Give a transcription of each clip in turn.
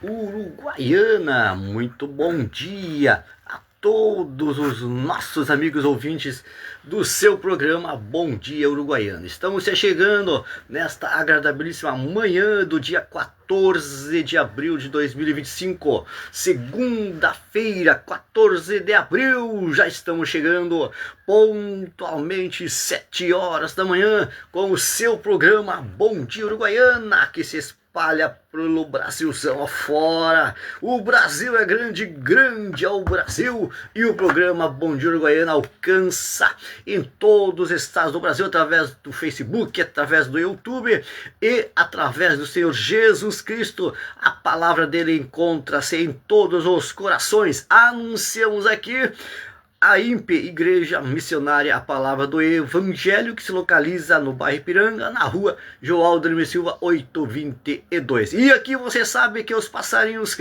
Uruguaiana. Muito bom dia a todos os nossos amigos ouvintes do seu programa Bom Dia Uruguaiana. Estamos chegando nesta agradabilíssima manhã do dia 14 de abril de 2025, segunda-feira, 14 de abril. Já estamos chegando pontualmente 7 horas da manhã com o seu programa Bom Dia Uruguaiana, que se espalha pelo Brasilzão afora. O Brasil é grande, grande é o Brasil, e o programa Bom Dia Uruguaiana alcança em todos os estados do Brasil, através do Facebook, através do YouTube e através do Senhor Jesus Cristo. A palavra dele encontra-se em todos os corações. Anunciamos aqui a IMP, Igreja Missionária, a Palavra do Evangelho, que se localiza no bairro Ipiranga, na rua João Aldemir Silva 822. E aqui você sabe que os passarinhos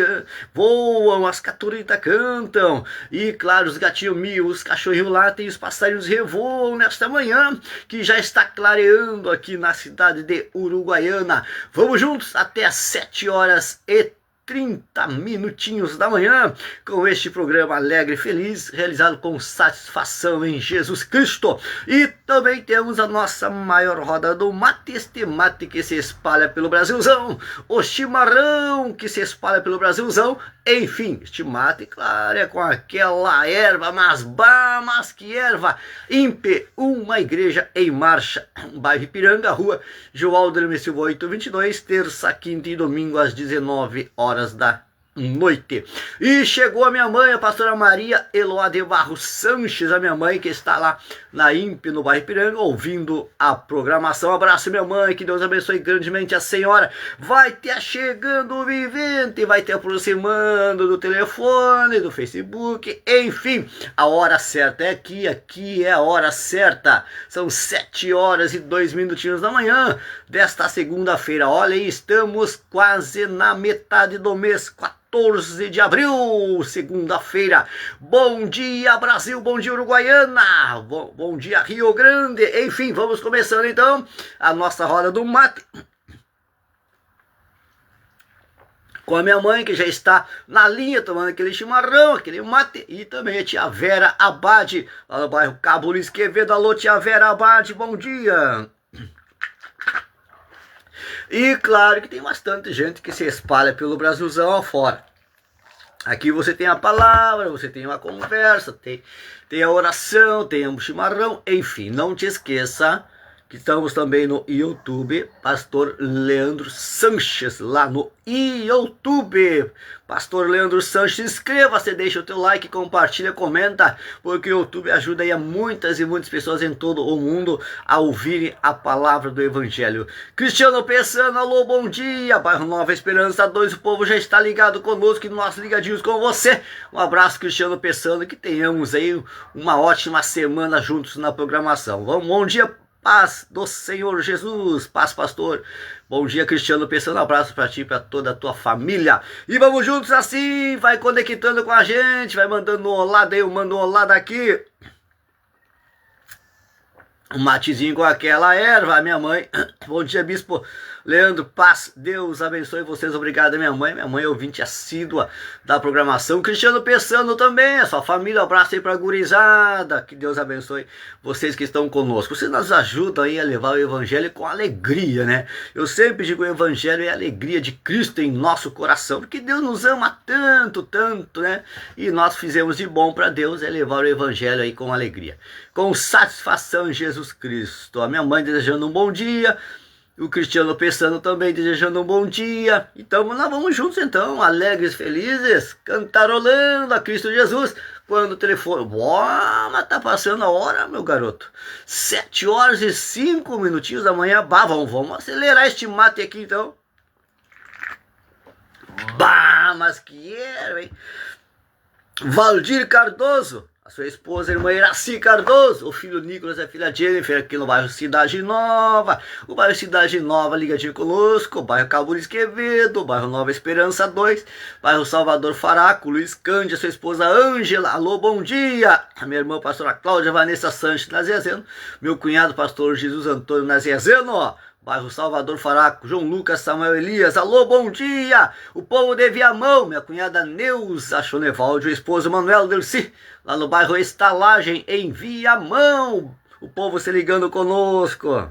voam, as caturitas cantam, e claro, os gatinhos miam, os cachorrinhos latem, os passarinhos revoam nesta manhã, que já está clareando aqui na cidade de Uruguaiana. Vamos juntos até às 7 horas e 30 minutinhos da manhã, com este programa alegre e feliz, realizado com satisfação em Jesus Cristo. E também temos a nossa maior roda do mate, este mate que se espalha pelo Brasilzão, o chimarrão que se espalha pelo Brasilzão. Enfim, este mate, claro, é com aquela erva, mas que erva! IMP, uma igreja em marcha, bairro Ipiranga, rua João Aldemir Silva 822, terça, quinta e domingo às 19 horas da noite. E chegou a minha mãe, a pastora Maria Eloá de Barros Sanches, a minha mãe que está lá na IMP, no bairro Ipiranga, ouvindo a programação. Abraço, minha mãe, que Deus abençoe grandemente a senhora. Vai ter chegando o vivente, vai ter aproximando do telefone, do Facebook, enfim, a hora certa é aqui é a hora certa. São 7 horas e 2 minutinhos da manhã desta segunda-feira. Olha aí, estamos quase na metade do mês, 14 de abril, segunda-feira. Bom dia, Brasil, bom dia, Uruguaiana, bom dia, Rio Grande. Enfim, vamos começando então a nossa roda do mate com a minha mãe, que já está na linha tomando aquele chimarrão, aquele mate, e também a tia Vera Abade, lá no bairro Cabo Luiz Quevedo. Alô, tia Vera Abade, bom dia. E claro que tem bastante gente que se espalha pelo Brasilzão afora. Aqui você tem a palavra, você tem uma conversa, tem a oração, tem o chimarrão, enfim, não te esqueça que estamos também no YouTube, Pastor Leandro Sanches, lá no YouTube. Pastor Leandro Sanches, inscreva-se, deixa o teu like, compartilha, comenta, porque o YouTube ajuda aí a muitas e muitas pessoas em todo o mundo a ouvirem a palavra do Evangelho. Cristiano Pessano, alô, bom dia, bairro Nova Esperança 2, o povo já está ligado conosco e nós ligadinhos com você. Um abraço, Cristiano Pessano, que tenhamos aí uma ótima semana juntos na programação. Vamos, bom dia, paz do Senhor Jesus, paz, pastor. Bom dia, Cristiano Pessano, um abraço para ti e para toda a tua família. E vamos juntos assim, vai conectando com a gente, vai mandando um olá, daí eu mando um olá daqui. Um matezinho com aquela erva, a minha mãe. Bom dia, bispo Leandro, paz, Deus abençoe vocês, obrigado, minha mãe é ouvinte assídua da programação. Cristiano Pessano também, a sua família, um abraço aí pra gurizada, que Deus abençoe vocês que estão conosco. Vocês nos ajudam aí a levar o Evangelho com alegria, né? Eu sempre digo, o Evangelho é a alegria de Cristo em nosso coração, porque Deus nos ama tanto, tanto, né? E nós fizemos de bom para Deus é levar o Evangelho aí com alegria, com satisfação em Jesus Cristo. A minha mãe desejando um bom dia, o Cristiano Pessano também desejando um bom dia. Então nós vamos juntos então, alegres, felizes, cantarolando a Cristo Jesus. Quando o telefone, mas tá passando a hora, meu garoto, 7 horas e 5 minutinhos da manhã. Bah, vamos acelerar este mate aqui então. Bah, mas que era, hein? Valdir Cardoso, a sua esposa, a irmã Iraci Cardoso, o filho Nicolas e a filha Jennifer, aqui no bairro Cidade Nova. O bairro Cidade Nova ligadinho conosco, o bairro Cabo Luiz Quevedo, o bairro Nova Esperança 2, bairro Salvador Faraco, Luiz Cândia, sua esposa Ângela, alô, bom dia. A minha irmã pastora Cláudia Vanessa Sanches Naziazeno, meu cunhado pastor Jesus Antônio Naziazeno, ó. bairro Salvador Faraco, João Lucas, Samuel Elias, alô, bom dia, o povo de Viamão, minha cunhada Neuza Chonevaldi, o esposo Manuel Dercy, lá no bairro Estalagem, em Viamão, o povo se ligando conosco.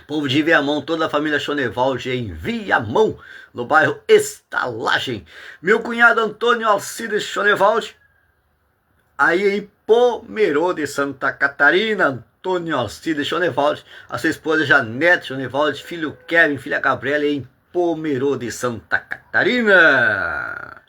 Povo de Viamão, toda a família Chonevaldi em Viamão, no bairro Estalagem. Meu cunhado Antônio Alcides Chonevaldi, aí em Pomerode, Santa Catarina. Antônio Alcides Chonevaldi, a sua esposa Janete Chonevaldi, filho Kevin, filha Gabriela em Pomerode, Santa Catarina.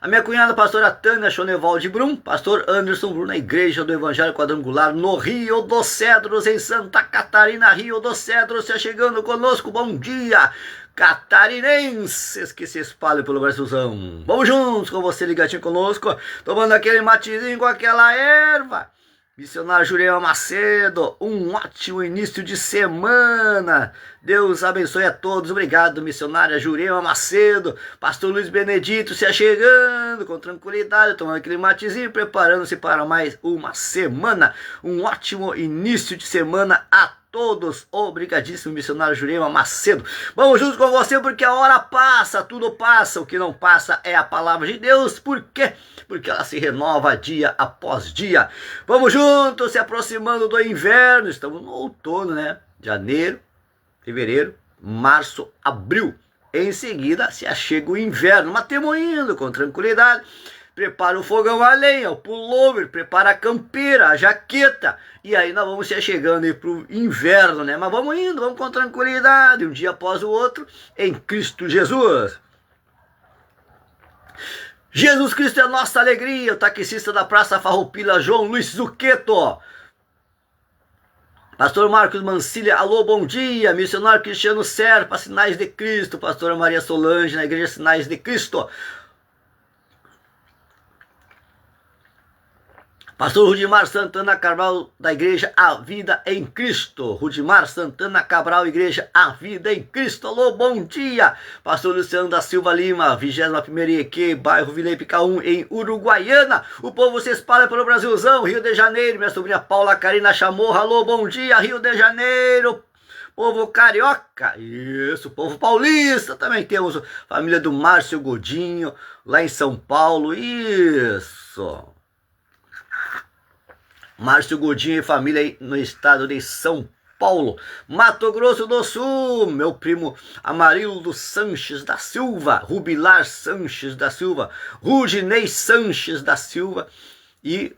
A minha cunhada, pastora Tânia Chonevaldi Brum, pastor Anderson Brum, na Igreja do Evangelho Quadrangular, no Rio dos Cedros, em Santa Catarina, Rio dos Cedros, já chegando conosco, bom dia, catarinenses que se espalham pelo Brasilzão. Vamos juntos com você ligadinho conosco, tomando aquele matezinho com aquela erva. Missionário Jurema Macedo, um ótimo início de semana. Deus abençoe a todos. Obrigado, missionária Jurema Macedo. Pastor Luiz Benedito se achegando com tranquilidade, tomando aquele matezinho, preparando-se para mais uma semana. Um ótimo início de semana a todos. Obrigadíssimo, missionário Jurema Macedo. Vamos juntos com você porque a hora passa, tudo passa. O que não passa é a palavra de Deus. Por quê? Porque ela se renova dia após dia. Vamos juntos, se aproximando do inverno. Estamos no outono, né? Janeiro, fevereiro, março, abril. Em seguida se achega o inverno. Mas temos indo com tranquilidade. Prepara o fogão a lenha, o pullover, prepara a campeira, a jaqueta. E aí nós vamos se chegando aí pro inverno, né? Mas vamos indo, vamos com tranquilidade, um dia após o outro, em Cristo Jesus. Jesus Cristo é nossa alegria, o taxista da Praça Farroupilha, João Luiz Zucchetto. Pastor Marcos Mancilha, alô, bom dia. Missionário Cristiano Serpa, Sinais de Cristo. Pastora Maria Solange, na Igreja Sinais de Cristo. Pastor Rudimar Santana Cabral, da Igreja A Vida em Cristo. Rudimar Santana Cabral, Igreja A Vida em Cristo. Alô, bom dia. Pastor Luciano da Silva Lima, 21ª IEQ, bairro Vila Ipicaú, em Uruguaiana. O povo se espalha pelo Brasilzão, Rio de Janeiro. Minha sobrinha Paula Carina Chamorra, alô, bom dia, Rio de Janeiro. Povo carioca, isso, povo paulista, também temos a família do Márcio Godinho, lá em São Paulo, isso. Márcio Godinho e família aí no estado de São Paulo. Mato Grosso do Sul, meu primo Amarildo Sanches da Silva, Rubilar Sanches da Silva, Rudinei Sanches da Silva e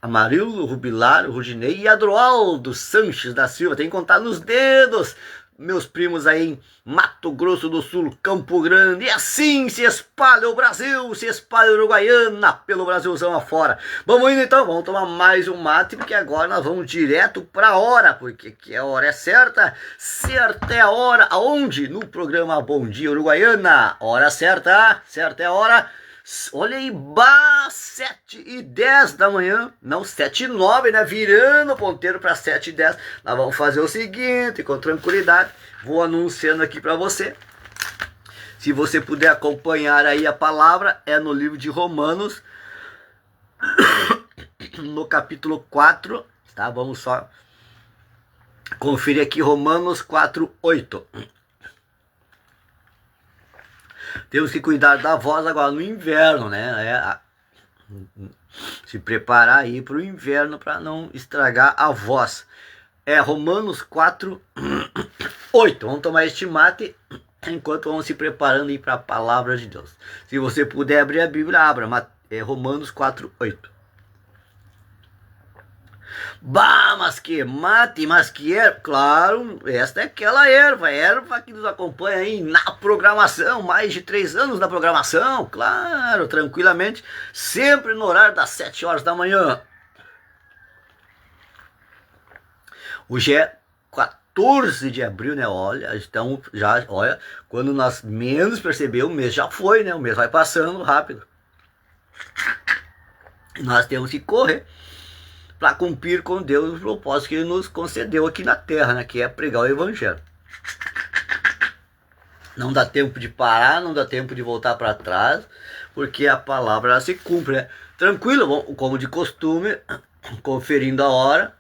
Amarildo, Rubilar, Rudinei e Adroaldo Sanches da Silva. Tem que contar nos dedos. Meus primos aí em Mato Grosso do Sul, Campo Grande. E assim se espalha o Brasil, se espalha a Uruguaiana pelo Brasilzão afora. Vamos indo então, vamos tomar mais um mate, porque agora nós vamos direto para a hora, porque que a hora é certa. Certa é a hora, aonde? No programa Bom Dia Uruguaiana. Hora certa, certa é a hora. Olha aí, 7h10 da manhã, não, 7h09, né, virando o ponteiro para 7h10, nós vamos fazer o seguinte, com tranquilidade, vou anunciando aqui para você, se você puder acompanhar aí a palavra, é no livro de Romanos, no capítulo 4, tá, vamos só conferir aqui, Romanos 4:8. Temos que cuidar da voz agora no inverno, né? Se preparar aí para o inverno para não estragar a voz. É Romanos 4:8. Vamos tomar este mate enquanto vamos se preparando aí para a palavra de Deus. Se você puder abrir a Bíblia, abra. É Romanos 4:8. Bah, mas que mate, mas que erva, claro, esta é aquela erva que nos acompanha aí na programação, mais de 3 anos na programação, claro, tranquilamente, sempre no horário das 7 horas da manhã. Hoje é 14 de abril, né, olha, então, já, olha, quando nós menos perceber, o mês já foi, né, o mês vai passando rápido. Nós temos que correr para cumprir com Deus o propósito que Ele nos concedeu aqui na terra, né? Que é pregar o Evangelho. Não dá tempo de parar, não dá tempo de voltar para trás, porque a palavra ela se cumpre, né? Tranquilo, como de costume, conferindo a hora,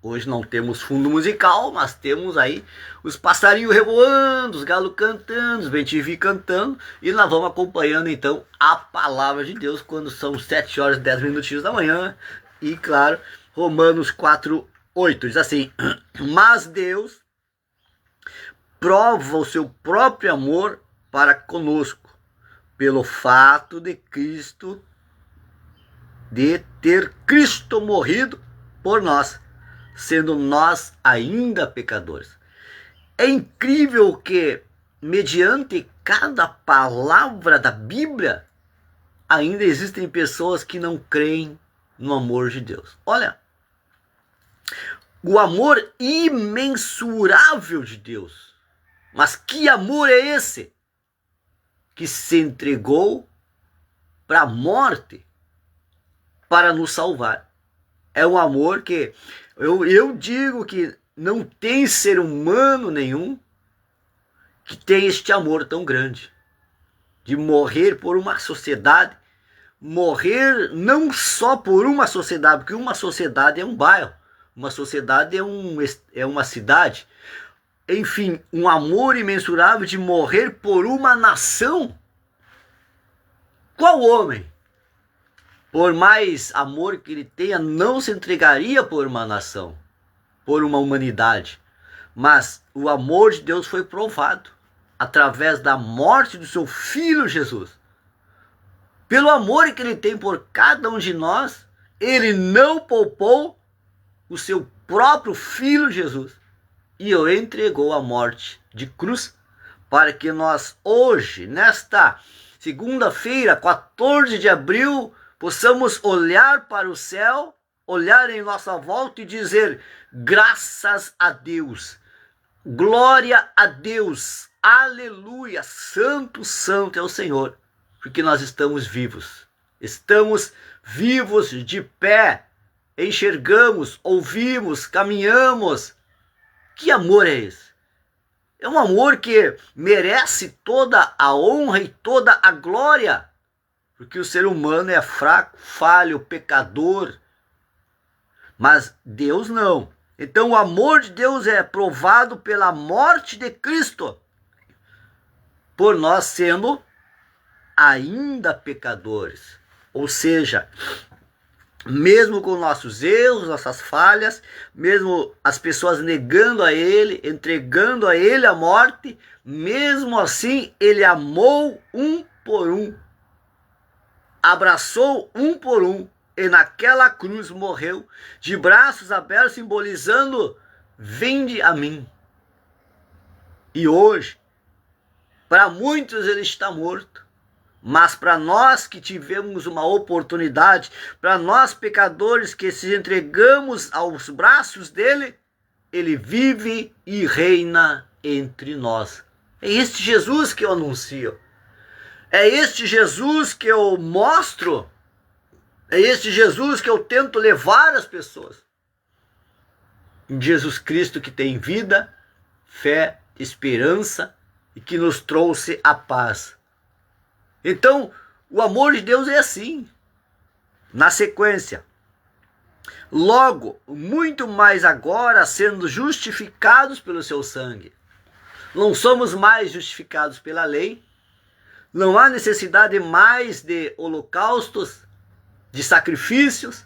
Hoje não temos fundo musical, mas temos aí os passarinhos revoando, os galos cantando, os bem-te-vi cantando, e nós vamos acompanhando então a palavra de Deus quando são 7 horas e 10 minutinhos da manhã. E claro, Romanos 4:8 diz assim: mas Deus prova o seu próprio amor para conosco, pelo fato de ter Cristo morrido por nós, sendo nós ainda pecadores. É incrível que, mediante cada palavra da Bíblia, ainda existem pessoas que não creem no amor de Deus. Olha, o amor imensurável de Deus. Mas que amor é esse? Que se entregou para a morte para nos salvar. É um amor que eu digo que não tem ser humano nenhum que tem este amor tão grande. De morrer por uma sociedade, morrer não só por uma sociedade, porque uma sociedade é um bairro, uma sociedade é uma cidade. Enfim, um amor imensurável de morrer por uma nação. Qual homem, por mais amor que ele tenha, não se entregaria por uma nação, por uma humanidade? Mas o amor de Deus foi provado através da morte do seu Filho Jesus. Pelo amor que ele tem por cada um de nós, ele não poupou o seu próprio Filho Jesus e o entregou à morte de cruz, para que nós hoje, nesta segunda-feira, 14 de abril, possamos olhar para o céu, olhar em nossa volta e dizer: graças a Deus, glória a Deus, aleluia, santo, santo é o Senhor, porque nós estamos vivos de pé, enxergamos, ouvimos, caminhamos. Que amor é esse? É um amor que merece toda a honra e toda a glória, porque o ser humano é fraco, falho, pecador, mas Deus não. Então o amor de Deus é provado pela morte de Cristo, por nós sendo ainda pecadores. Ou seja, mesmo com nossos erros, nossas falhas, mesmo as pessoas negando a Ele, entregando a Ele a morte, mesmo assim Ele amou um por um, abraçou um por um, e naquela cruz morreu, de braços abertos, simbolizando: vinde a mim. E hoje, para muitos Ele está morto, mas para nós que tivemos uma oportunidade, para nós pecadores que se entregamos aos braços dele, ele vive e reina entre nós. É este Jesus que eu anuncio. É este Jesus que eu mostro. É este Jesus que eu tento levar às pessoas. Jesus Cristo que tem vida, fé, esperança e que nos trouxe a paz. Então, o amor de Deus é assim. Na sequência, logo, muito mais agora, sendo justificados pelo seu sangue. Não somos mais justificados pela lei. Não há necessidade mais de holocaustos, de sacrifícios,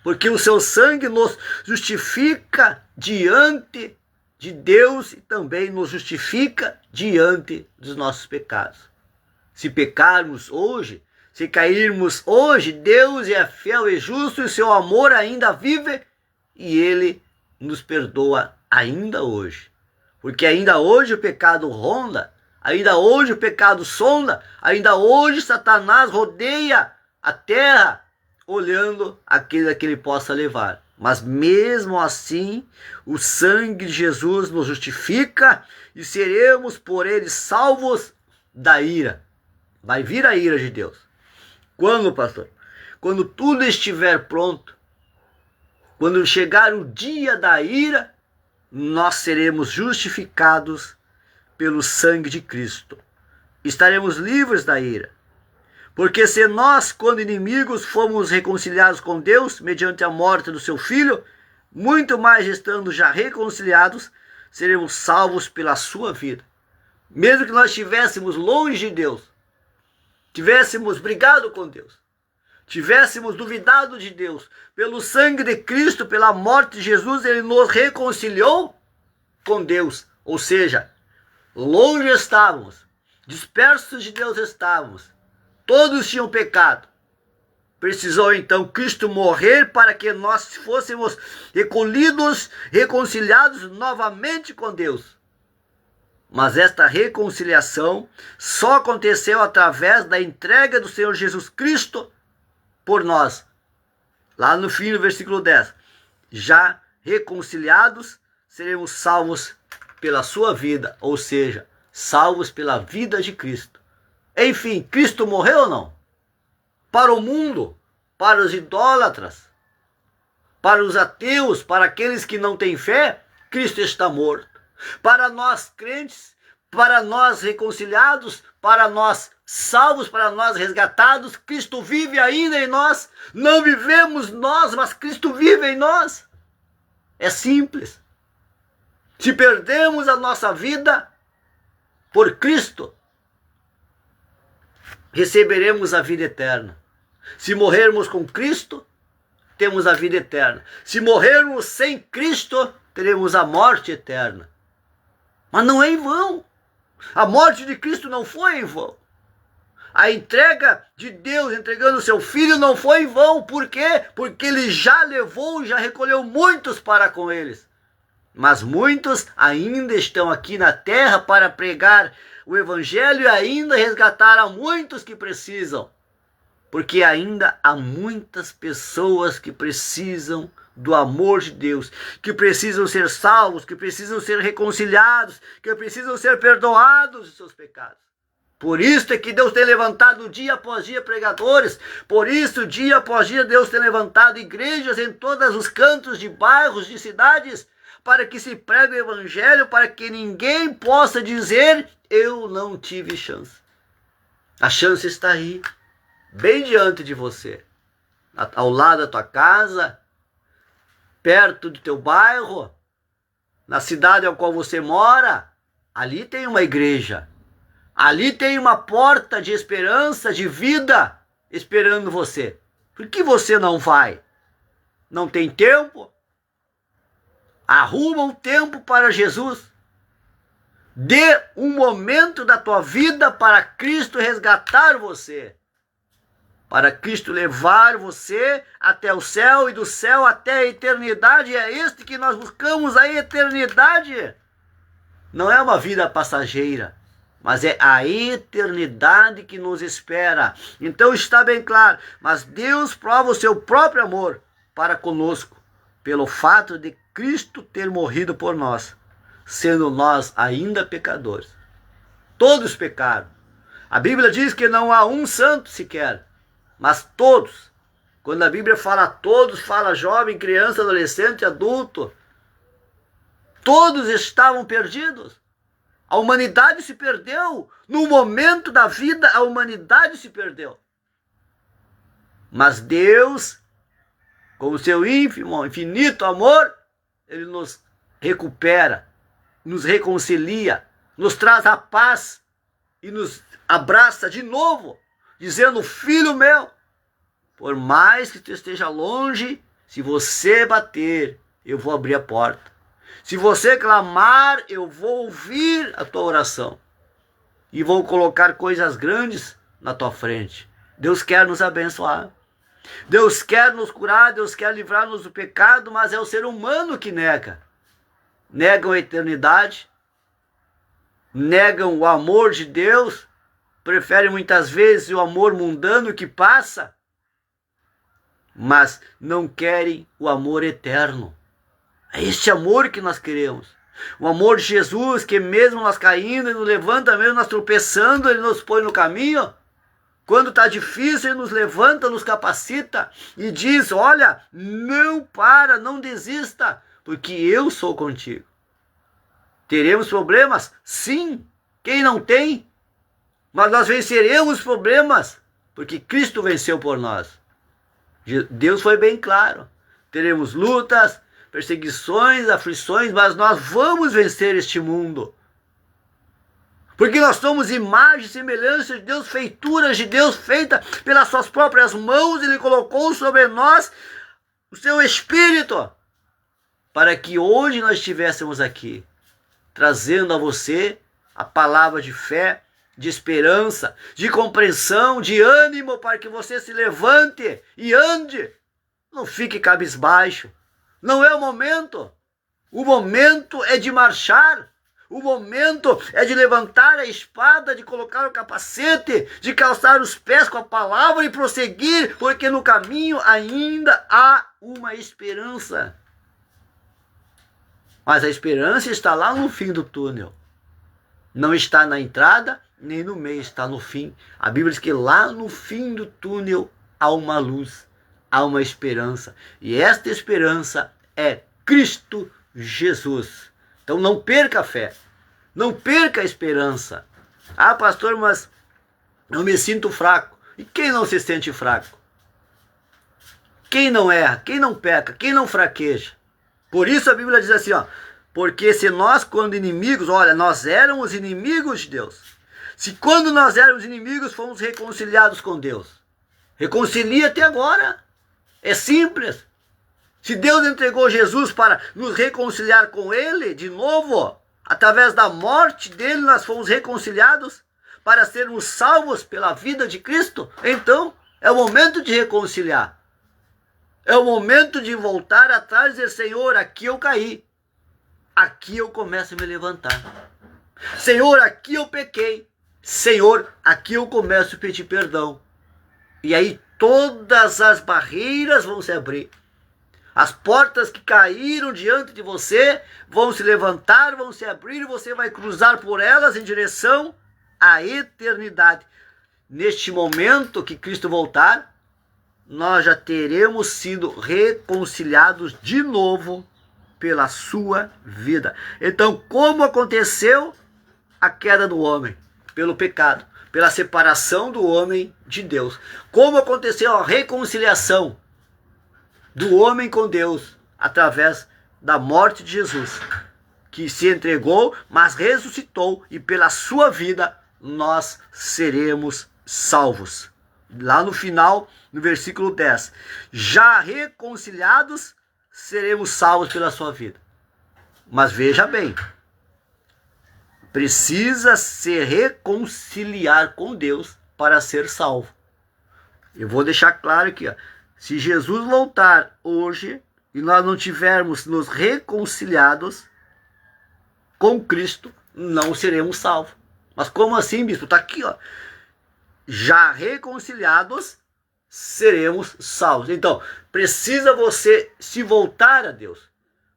porque o seu sangue nos justifica diante de Deus e também nos justifica diante dos nossos pecados. Se pecarmos hoje, se cairmos hoje, Deus é fiel e justo e seu amor ainda vive e Ele nos perdoa ainda hoje. Porque ainda hoje o pecado ronda, ainda hoje o pecado sonda, ainda hoje Satanás rodeia a terra olhando aquele que ele possa levar. Mas mesmo assim, o sangue de Jesus nos justifica e seremos por ele salvos da ira. Vai vir a ira de Deus. Quando, pastor? Quando tudo estiver pronto, quando chegar o dia da ira, nós seremos justificados pelo sangue de Cristo. Estaremos livres da ira. Porque se nós, quando inimigos, fomos reconciliados com Deus, mediante a morte do seu Filho, muito mais estando já reconciliados, seremos salvos pela sua vida. Mesmo que nós estivéssemos longe de Deus, tivéssemos brigado com Deus, tivéssemos duvidado de Deus, pelo sangue de Cristo, pela morte de Jesus, ele nos reconciliou com Deus. Ou seja, longe estávamos, dispersos de Deus estávamos, todos tinham pecado. Precisou então Cristo morrer para que nós fôssemos recolhidos, reconciliados novamente com Deus. Mas esta reconciliação só aconteceu através da entrega do Senhor Jesus Cristo por nós. Lá no fim do versículo 10. Já reconciliados, seremos salvos pela sua vida, ou seja, salvos pela vida de Cristo. Enfim, Cristo morreu ou não? Para o mundo, para os idólatras, para os ateus, para aqueles que não têm fé, Cristo está morto. Para nós crentes, para nós reconciliados, para nós salvos, para nós resgatados, Cristo vive ainda em nós. Não vivemos nós, mas Cristo vive em nós. É simples. Se perdemos a nossa vida por Cristo, receberemos a vida eterna. Se morrermos com Cristo, temos a vida eterna. Se morrermos sem Cristo, teremos a morte eterna. Mas não é em vão. A morte de Cristo não foi em vão. A entrega de Deus, entregando o seu Filho, não foi em vão. Por quê? Porque Ele já levou, já recolheu muitos para com eles. Mas muitos ainda estão aqui na terra para pregar o Evangelho e ainda resgatar a muitos que precisam. Porque ainda há muitas pessoas que precisam do amor de Deus, que precisam ser salvos, que precisam ser reconciliados, que precisam ser perdoados de seus pecados. Por isso é que Deus tem levantado dia após dia pregadores, por isso dia após dia Deus tem levantado igrejas em todos os cantos de bairros, de cidades, para que se pregue o Evangelho, para que ninguém possa dizer, eu não tive chance. A chance está aí, bem diante de você, ao lado da tua casa, perto do teu bairro, na cidade ao qual você mora. Ali tem uma igreja, ali tem uma porta de esperança, de vida, esperando você. Por que você não vai? Não tem tempo? Arruma um tempo para Jesus. Dê um momento da tua vida para Cristo resgatar você. Para Cristo levar você até o céu e do céu até a eternidade. É este que nós buscamos, a eternidade. Não é uma vida passageira, mas é a eternidade que nos espera. Então está bem claro, mas Deus prova o seu próprio amor para conosco, pelo fato de Cristo ter morrido por nós, sendo nós ainda pecadores. Todos pecaram. A Bíblia diz que não há um santo sequer, mas todos. Quando a Bíblia fala todos, fala jovem, criança, adolescente, adulto. Todos estavam perdidos. A humanidade se perdeu. No momento da vida, a humanidade se perdeu. Mas Deus, com o seu ínfimo, infinito amor, Ele nos recupera, nos reconcilia, nos traz a paz e nos abraça de novo, dizendo, filho meu, por mais que tu esteja longe, se você bater, eu vou abrir a porta. Se você clamar, eu vou ouvir a tua oração. E vou colocar coisas grandes na tua frente. Deus quer nos abençoar. Deus quer nos curar, Deus quer livrar-nos do pecado, mas é o ser humano que nega. Negam a eternidade, negam o amor de Deus, preferem muitas vezes o amor mundano que passa, mas não querem o amor eterno. É este amor que nós queremos. O amor de Jesus, que mesmo nós caindo, Ele nos levanta, mesmo nós tropeçando, Ele nos põe no caminho. Quando está difícil, Ele nos levanta, nos capacita e diz, olha, não para, não desista, porque eu sou contigo. Teremos problemas? Sim. Quem não tem? Mas nós venceremos problemas, porque Cristo venceu por nós. Deus foi bem claro. Teremos lutas, perseguições, aflições, mas nós vamos vencer este mundo. Porque nós somos imagem e semelhança de Deus, feituras de Deus, feita pelas suas próprias mãos. Ele colocou sobre nós o seu Espírito, para que hoje nós estivéssemos aqui, trazendo a você a palavra de fé, de esperança, de compreensão, de ânimo, para que você se levante e ande. Não fique cabisbaixo. Não é o momento. O momento é de marchar. O momento é de levantar a espada, de colocar o capacete, de calçar os pés com a palavra e prosseguir, porque no caminho ainda há uma esperança. Mas a esperança está lá no fim do túnel. Não está na entrada, nem no meio, está no fim. A Bíblia diz que lá no fim do túnel há uma luz, há uma esperança. E esta esperança é Cristo Jesus. Então não perca a fé, não perca a esperança. Ah, pastor, mas eu me sinto fraco. E quem não se sente fraco? Quem não erra, quem não peca, quem não fraqueja? Por isso a Bíblia diz assim, ó, porque se nós quando inimigos, olha, nós éramos inimigos de Deus. Se quando nós éramos inimigos fomos reconciliados com Deus. Reconcilia até agora. É simples. Se Deus entregou Jesus para nos reconciliar com Ele, de novo, através da morte dele nós fomos reconciliados para sermos salvos pela vida de Cristo, então é o momento de reconciliar. É o momento de voltar atrás e dizer, Senhor, aqui eu caí. Aqui eu começo a me levantar. Senhor, aqui eu pequei. Senhor, aqui eu começo a pedir perdão. E aí todas as barreiras vão se abrir. As portas que caíram diante de você vão se levantar, vão se abrir e você vai cruzar por elas em direção à eternidade. Neste momento que Cristo voltar, nós já teremos sido reconciliados de novo pela sua vida. Então, como aconteceu a queda do homem? Pelo pecado, pela separação do homem de Deus. Como aconteceu a reconciliação do homem com Deus através da morte de Jesus, que se entregou, mas ressuscitou, e pela sua vida nós seremos salvos. Lá no final, no versículo 10, já reconciliados, seremos salvos pela sua vida. Mas veja bem, precisa se reconciliar com Deus para ser salvo. Eu vou deixar claro aqui, ó. Se Jesus voltar hoje e nós não tivermos nos reconciliados com Cristo, não seremos salvos. Mas como assim, bispo? Está aqui, ó. Já reconciliados, seremos salvos. Então, precisa você se voltar a Deus.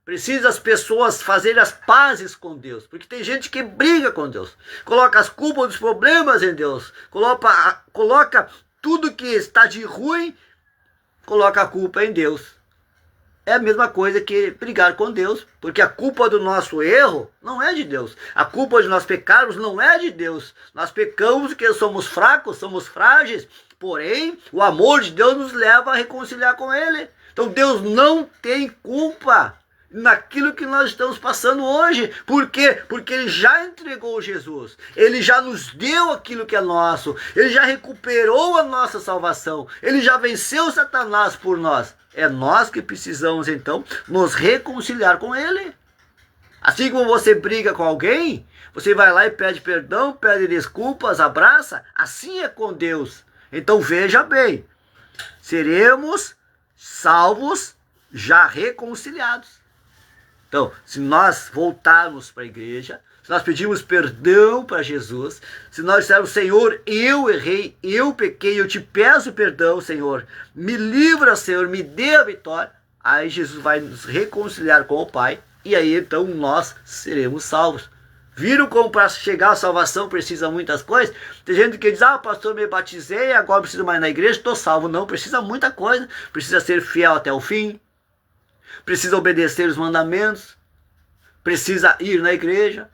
Precisa as pessoas fazerem as pazes com Deus. Porque tem gente que briga com Deus. Coloca as culpas dos problemas em Deus. Coloca tudo que está de ruim, coloca a culpa em Deus. É a mesma coisa que brigar com Deus, porque a culpa do nosso erro não é de Deus. A culpa de nós pecarmos não é de Deus. Nós pecamos porque somos fracos, somos frágeis, porém o amor de Deus nos leva a reconciliar com Ele. Então Deus não tem culpa naquilo que nós estamos passando hoje. Por quê? Porque Ele já entregou Jesus. Ele já nos deu aquilo que é nosso. Ele já recuperou a nossa salvação. Ele já venceu Satanás por nós. É nós que precisamos, então, nos reconciliar com Ele. Assim como você briga com alguém, você vai lá e pede perdão, pede desculpas, abraça. Assim é com Deus. Então veja bem, seremos salvos já reconciliados. Então, se nós voltarmos para a igreja, se nós pedirmos perdão para Jesus, se nós dissermos, Senhor, eu errei, eu pequei, eu te peço perdão, Senhor, me livra, Senhor, me dê a vitória, aí Jesus vai nos reconciliar com o Pai, e aí então nós seremos salvos. Viram como para chegar à salvação precisa muitas coisas? Tem gente que diz, pastor, me batizei, agora não preciso mais ir na igreja, estou salvo. Não, precisa muita coisa, precisa ser fiel até o fim, precisa obedecer os mandamentos, precisa ir na igreja,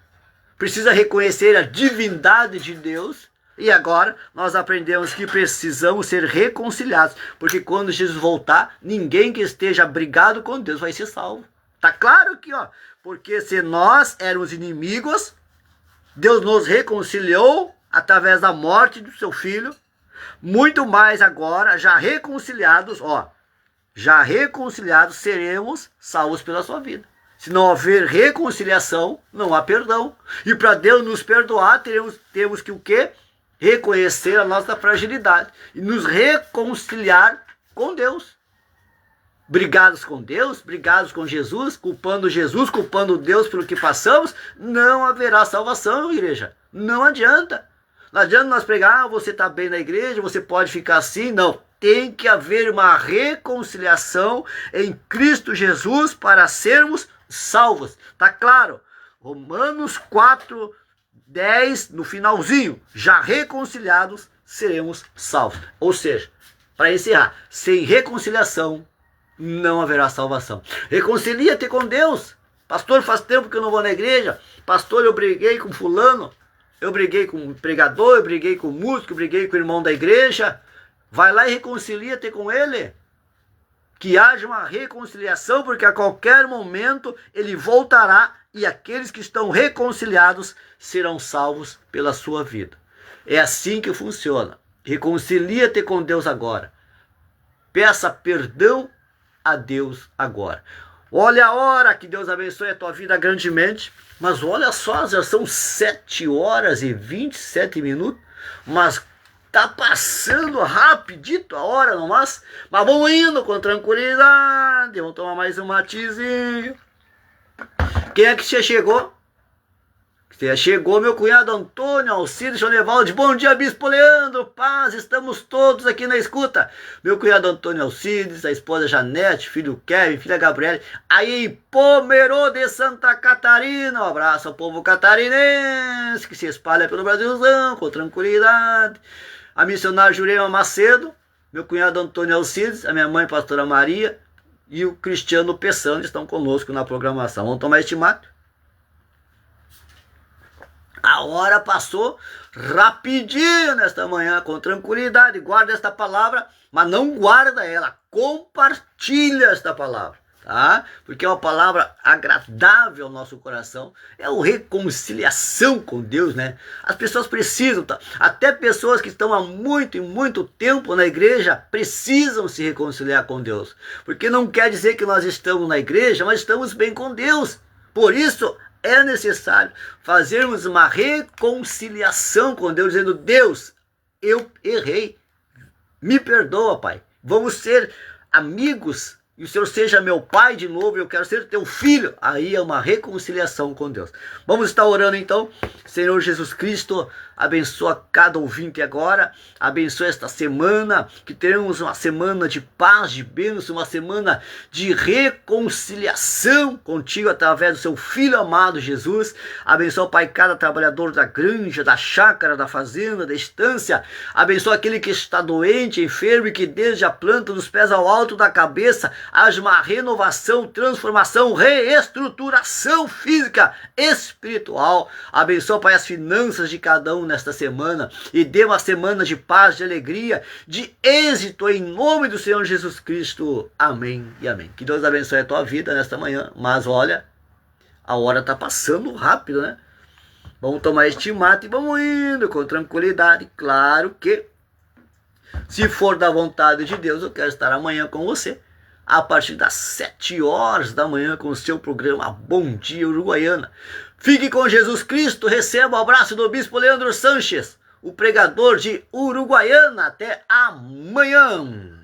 precisa reconhecer a divindade de Deus. E agora nós aprendemos que precisamos ser reconciliados, porque quando Jesus voltar, ninguém que esteja brigado com Deus vai ser salvo. Tá claro aqui, ó. Porque se nós éramos inimigos, Deus nos reconciliou através da morte do seu filho. Muito mais agora, já reconciliados, ó. Já reconciliados, seremos salvos pela sua vida. Se não houver reconciliação, não há perdão. E para Deus nos perdoar, temos que o quê? Reconhecer a nossa fragilidade e nos reconciliar com Deus. Brigados com Deus, brigados com Jesus, culpando Deus pelo que passamos, não haverá salvação, igreja. Não adianta. Não adianta nós pregar, você está bem na igreja, você pode ficar assim. Não, tem que haver uma reconciliação em Cristo Jesus para sermos salvos. Tá claro? Romanos 4, 10, no finalzinho, já reconciliados, seremos salvos. Ou seja, para encerrar, sem reconciliação, não haverá salvação. Reconcilia-te com Deus. Pastor, faz tempo que eu não vou na igreja. Pastor, eu briguei com fulano. Eu briguei com o pregador, eu briguei com o músico, eu briguei com o irmão da igreja. Vai lá e reconcilia-te com ele. Que haja uma reconciliação, porque a qualquer momento ele voltará e aqueles que estão reconciliados serão salvos pela sua vida. É assim que funciona. Reconcilia-te com Deus agora. Peça perdão a Deus agora. Olha a hora, que Deus abençoe a tua vida grandemente. Mas olha só, já são 7 horas e 27 minutos. Mas tá passando rapidito a hora, não mas vamos indo com tranquilidade. Vamos tomar mais um matezinho. Quem é que já chegou? Chegou meu cunhado Antônio Alcides Jonevaldi. Bom dia, Bispo Leandro. Paz, estamos todos aqui na escuta. Meu cunhado Antônio Alcides, a esposa Janete, filho Kevin, filha Gabriele. Aí, Pomerô de Santa Catarina. Um abraço ao povo catarinense que se espalha pelo Brasilzão com tranquilidade. A missionária Jurema Macedo, meu cunhado Antônio Alcides, a minha mãe, pastora Maria, e o Cristiano Pessano estão conosco na programação. Vamos tomar este mate? A hora passou rapidinho nesta manhã, com tranquilidade. Guarda esta palavra, mas não guarda ela. Compartilha esta palavra, tá? Porque é uma palavra agradável ao nosso coração. É uma reconciliação com Deus, né? As pessoas precisam, tá? Até pessoas que estão há muito e muito tempo na igreja precisam se reconciliar com Deus. Porque não quer dizer que nós estamos na igreja, mas estamos bem com Deus. Por isso, é necessário fazermos uma reconciliação com Deus, dizendo: Deus, eu errei, me perdoa, Pai. Vamos ser amigos, e o Senhor seja meu Pai de novo, eu quero ser teu filho. Aí é uma reconciliação com Deus. Vamos estar orando então. Senhor Jesus Cristo, abençoa cada ouvinte agora, abençoa esta semana, que teremos uma semana de paz, de bênção, uma semana de reconciliação contigo através do seu Filho amado Jesus. Abençoa, Pai, cada trabalhador da granja, da chácara, da fazenda, da estância. Abençoa aquele que está doente, enfermo, e que desde a planta dos pés ao alto da cabeça haja uma renovação, transformação, reestruturação física, espiritual. Abençoa, Pai, as finanças de cada um nesta semana, e dê uma semana de paz, de alegria, de êxito, em nome do Senhor Jesus Cristo. Amém e amém. Que Deus abençoe a tua vida nesta manhã. Mas olha, a hora está passando rápido, né? Vamos tomar este mate e vamos indo com tranquilidade. Claro que, se for da vontade de Deus, eu quero estar amanhã com você, a partir das 7 horas da manhã, com o seu programa Bom Dia Uruguaiana. Fique com Jesus Cristo, receba o abraço do Bispo Leandro Sanches, o pregador de Uruguaiana. Até amanhã.